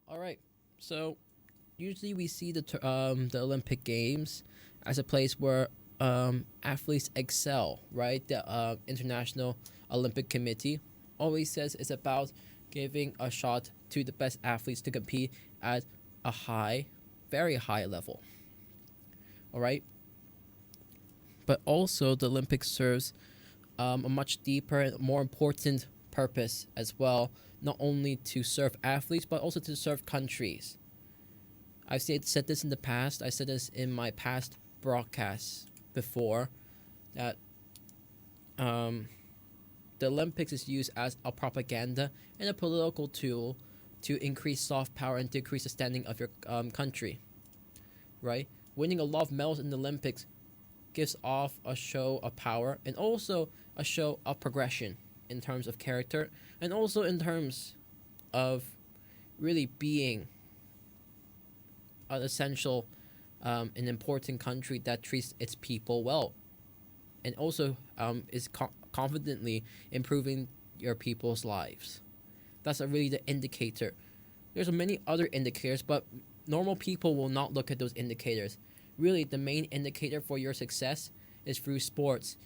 All right. So usually we see the Olympic Games as a place where athletes excel, right? The International Olympic Committee always says it's about giving a shot to the best athletes to compete at a high, very high level. All right. But also the Olympics serves a much deeper and more important purpose as well, not only to serve athletes but also to serve countries. I've said this in the past. I said this in my past broadcasts before that the Olympics is used as a propaganda and a political tool to increase soft power and decrease the standing of your country. Right, winning a lot of medals in the Olympics gives off a show of power and also a show of progression in terms of character and also in terms of really being an essential an important country that treats its people well and also is confidently improving your people's lives. That's really the indicator. There's many other indicators, but normal people will not look at those indicators. Really, the main indicator for your success is through sports,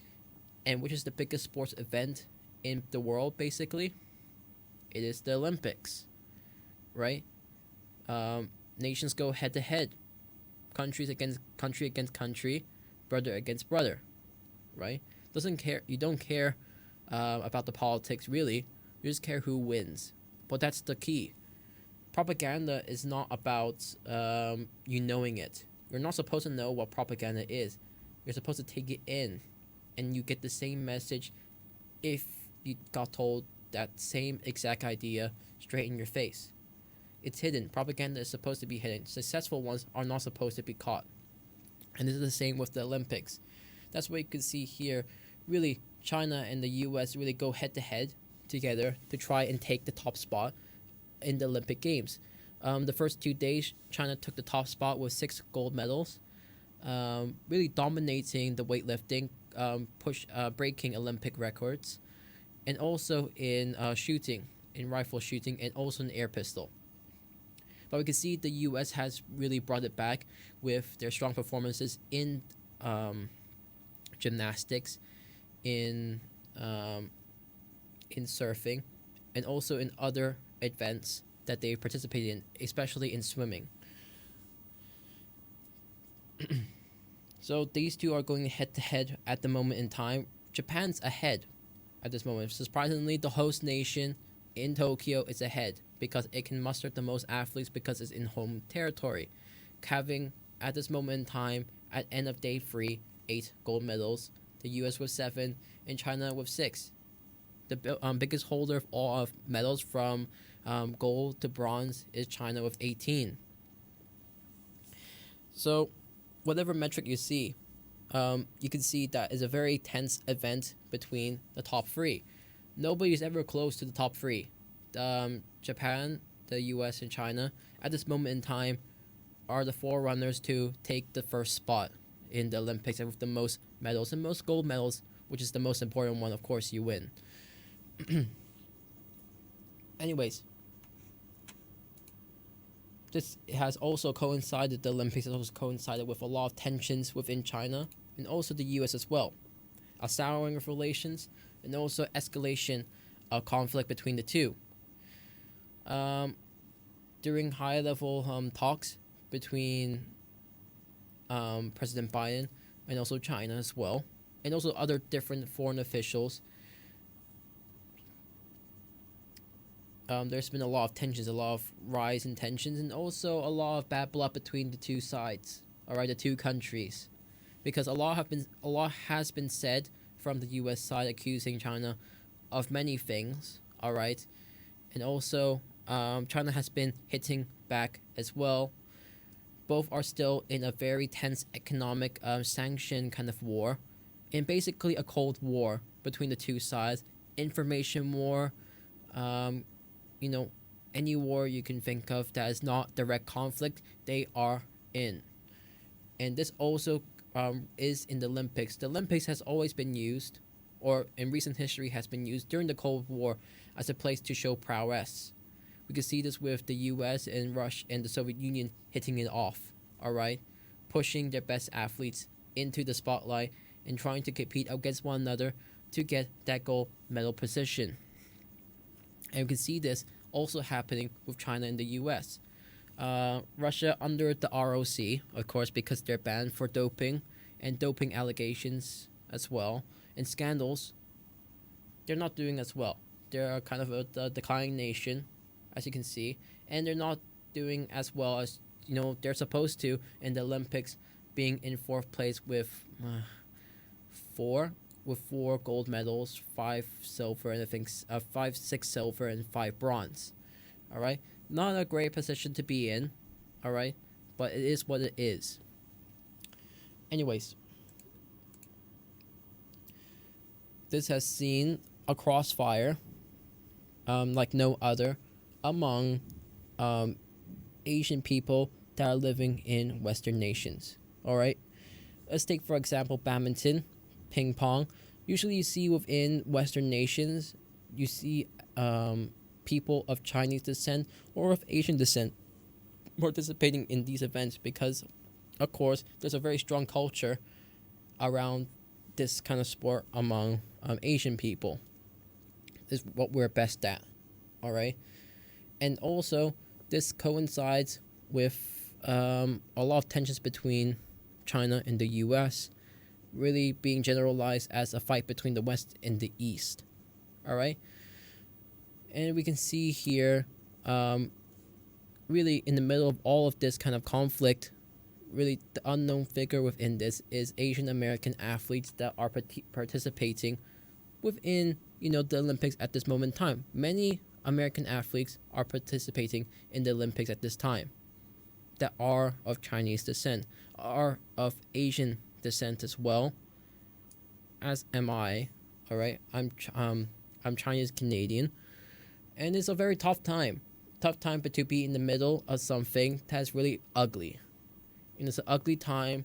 and which is the biggest sports event in the world, basically? It is the Olympics, right? Nations go head to head, countries against country, brother against brother, right? Doesn't care. You don't care about the politics really. You just care who wins. But that's the key. Propaganda is not about you knowing it. You're not supposed to know what propaganda is. You're supposed to take it in, and you get the same message if you got told that same exact idea straight in your face. It's hidden. Propaganda is supposed to be hidden. Successful ones are not supposed to be caught. And this is the same with the Olympics. That's what you can see here. Really, China and the US really go head to head together to try and take the top spot in the Olympic Games. The first 2 days, China took the top spot with 6 gold medals, really dominating the weightlifting, breaking Olympic records, and also in shooting, in rifle shooting, and also in air pistol. But we can see the U.S. has really brought it back with their strong performances in gymnastics, in surfing, and also in other events that they participate in, especially in swimming. So these two are going head to head at the moment in time. Japan's ahead at this moment. Surprisingly, the host nation in Tokyo is ahead because it can muster the most athletes because it's in home territory. Having at this moment in time, at end of day 3, 8 gold medals, the US with 7, and China with 6. The biggest holder of all of medals from gold to bronze is China with 18. So, whatever metric you see, you can see that is a very tense event between the top 3. Nobody is ever close to the top 3. Japan, the US, and China, at this moment in time, are the forerunners to take the first spot in the Olympics with the most medals and most gold medals, which is the most important one. Of course, you win. Anyways, this has also coincided, the Olympics has also coincided with a lot of tensions within China and also the US as well. A souring of relations and also escalation of conflict between the two. During high-level talks between President Biden and also China as well, and also other different foreign officials, there's been a lot of tensions, a lot of rise in tensions, and also a lot of bad blood between the two sides. All right, the two countries, because a lot has been said from the U.S. side accusing China of many things. All right, and also China has been hitting back as well. Both are still in a very tense economic sanction kind of war, and basically a cold war between the two sides, information war. Any war you can think of that is not direct conflict, they are in. And this also is in the Olympics. The Olympics has always been used, or in recent history has been used during the Cold War, as a place to show prowess, We can see this with the U.S. and Russia and the Soviet Union hitting it off. All right, pushing their best athletes into the spotlight and trying to compete against one another to get that gold medal position. And we can see this also happening with China and the U.S. Russia under the ROC, of course, because they're banned for doping and doping allegations as well, and scandals. They're not doing as well. They're kind of a declining nation, as you can see, and they're not doing as well as they're supposed to in the Olympics, being in fourth place with four gold medals, 5 silver, and I think 6 silver and 5 bronze. All right, not a great position to be in. All right, but it is what it is. Anyways, this has seen a crossfire like no other among Asian people that are living in Western nations. All right, let's take for example badminton, ping pong. Usually you see within Western nations, you see people of Chinese descent or of Asian descent participating in these events because, of course, there's a very strong culture around this kind of sport among Asian people. Is what we're best at, all right? And also, this coincides with a lot of tensions between China and the U.S., really being generalized as a fight between the West and the East, all right? And we can see here, really in the middle of all of this kind of conflict, really the unknown figure within this is Asian American athletes that are participating within the Olympics at this moment in time. Many American athletes are participating in the Olympics at this time that are of Chinese descent, are of Asian descent as well, as am I. All right, I'm Chinese Canadian, and it's a very tough time but to be in the middle of something that's really ugly. And it's an ugly time,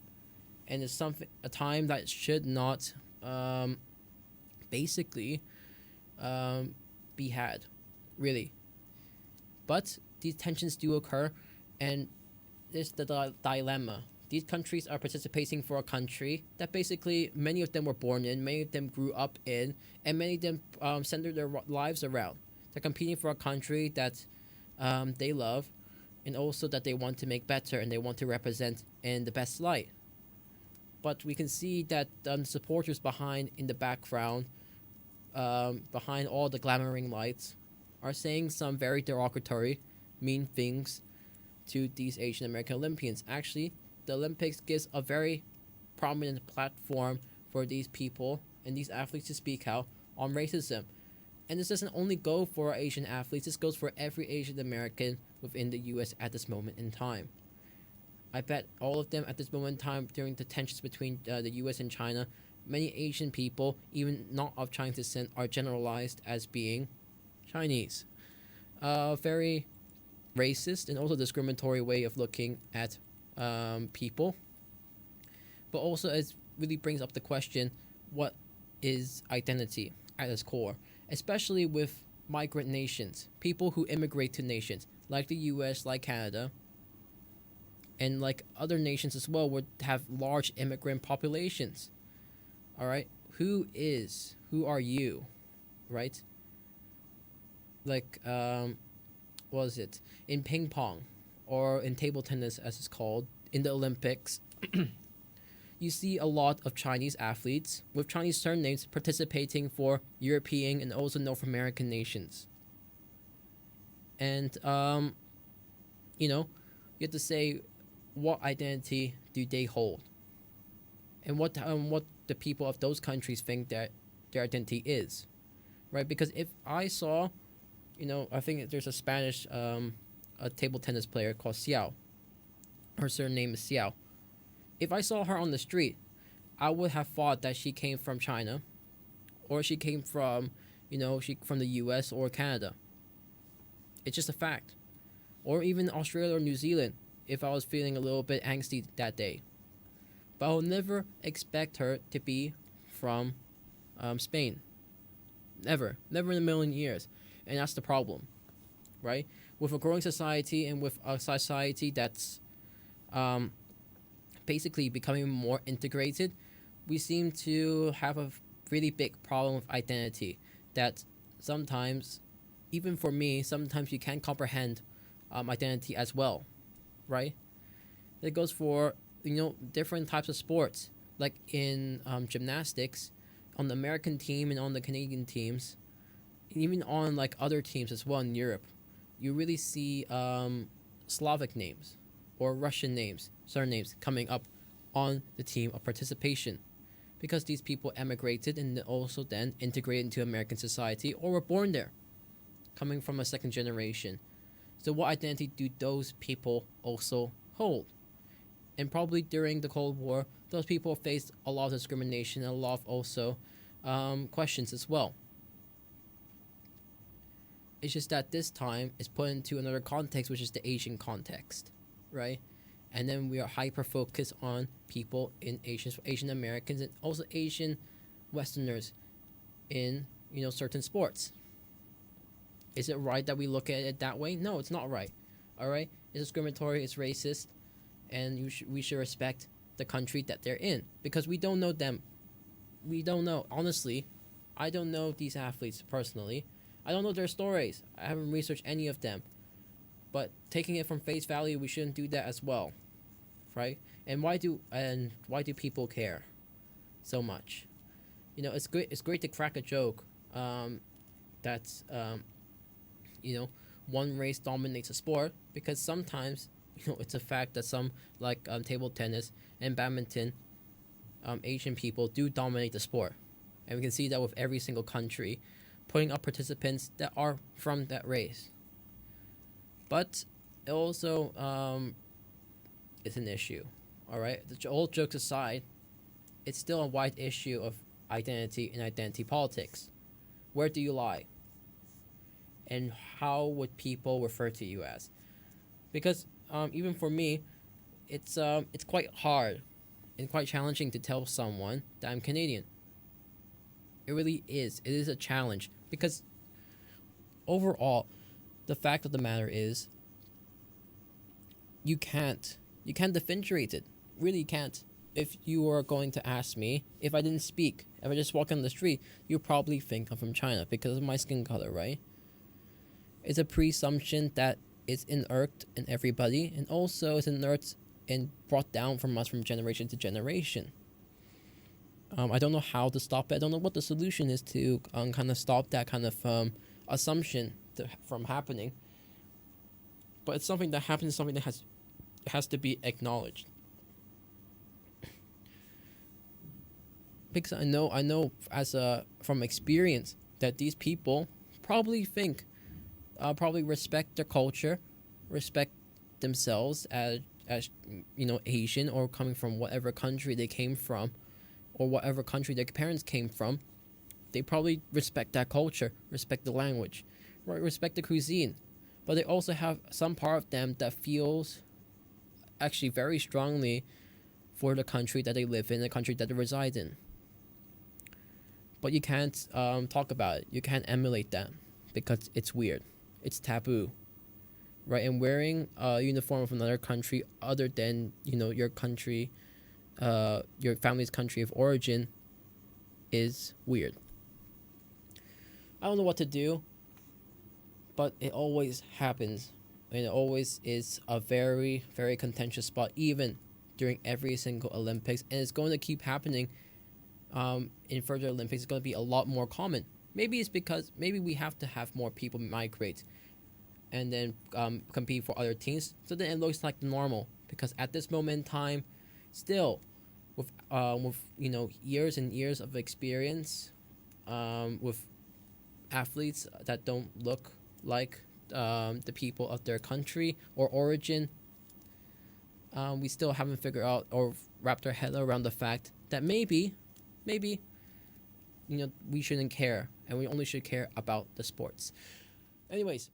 and it's a time that should not basically be had, really. But these tensions do occur, and there's the dilemma. These countries are participating for a country that basically many of them were born in, many of them grew up in, and many of them centered their lives around. They're competing for a country that they love, and also that they want to make better and they want to represent in the best light. But we can see that supporters behind in the background, behind all the glamoring lights, are saying some very derogatory, mean things to these Asian American Olympians. Actually, the Olympics gives a very prominent platform for these people and these athletes to speak out on racism. And this doesn't only go for Asian athletes, this goes for every Asian American within the U.S. at this moment in time. I bet all of them at this moment in time, during the tensions between the U.S. and China, many Asian people, even not of Chinese descent, are generalized as being Chinese. Very racist and also discriminatory way of looking at people. But also it really brings up the question, what is identity at its core? Especially with migrant nations, people who immigrate to nations, like the U.S., like Canada, and like other nations as well, would have large immigrant populations. All right, who are you, right? Like, what is it? In ping pong, or in table tennis as it's called, in the Olympics, you see a lot of Chinese athletes with Chinese surnames participating for European and also North American nations. And, you have to say, what identity do they hold? And what the people of those countries think that their identity is, right? Because if I saw, I think there's a Spanish a table tennis player called Xiao. Her surname is Xiao. If I saw her on the street, I would have thought that she came from China, or she came from, from the U.S. or Canada. It's just a fact. Or even Australia or New Zealand, if I was feeling a little bit angsty that day. But I'll never expect her to be from Spain. Never in a million years. And that's the problem, right? with a growing society and with a society that's basically becoming more integrated, we seem to have a really big problem with identity that sometimes, even for me, sometimes you can't comprehend identity as well, right? It goes for different types of sports, like in gymnastics, on the American team and on the Canadian teams, and even on like other teams as well in Europe. You really see Slavic names or Russian names, surnames coming up on the team of participation, because these people emigrated and also then integrated into American society or were born there, coming from a second generation. So what identity do those people also hold? And probably during the Cold War, those people faced a lot of discrimination and a lot of also questions as well. It's just that this time it's put into another context, which is the Asian context, right? And then we are hyper focused on people in Asian Americans and also Asian Westerners in certain sports. Is it right that we look at it that way? No, it's not right. All right, it's discriminatory, it's racist, and we should respect the country that they're in, because we don't know them. We don't know. Honestly, I don't know these athletes personally. I don't know their stories. I haven't researched any of them. But taking it from face value, we shouldn't do that as well, right? And why do people care so much? It's great. It's great to crack a joke. That's one race dominates a sport, because sometimes it's a fact that some like table tennis and badminton, Asian people do dominate the sport, and we can see that with every single country putting up participants that are from that race. But it also is an issue. All right, all jokes aside, it's still a wide issue of identity and identity politics. Where do you lie? And how would people refer to you as? Because even for me, it's quite hard and quite challenging to tell someone that I'm Canadian. It really is. It is a challenge, because overall, the fact of the matter is, you can't differentiate it. Really can't. If you were going to ask me, if I didn't speak, if I just walk on the street, you'd probably think I'm from China because of my skin color, right? It's a presumption that is inert in everybody, and also it's inert and brought down from us from generation to generation. I don't know how to stop it. I don't know what the solution is to kind of stop that kind of assumption from happening. But it's something that happens, something that has to be acknowledged. Because I know from experience that these people probably probably respect their culture, respect themselves as Asian, or coming from whatever country they came from, or whatever country their parents came from. They probably respect that culture, respect the language, right, respect the cuisine. But they also have some part of them that feels actually very strongly for the country that they live in, the country that they reside in. But you can't talk about it. You can't emulate that because it's weird. It's taboo, right? And wearing a uniform of another country other than your country, your family's country of origin, is weird. I don't know what to do, but it always happens, and it always is a very, very contentious spot, even during every single Olympics, and it's going to keep happening. In further Olympics, it's going to be a lot more common. Maybe it's because we have to have more people migrate and then compete for other teams, so then it looks like normal. Because at this moment in time, still with years and years of experience, with athletes that don't look like the people of their country or origin, we still haven't figured out or wrapped our head around the fact that maybe we shouldn't care, and we only should care about the sports. Anyways,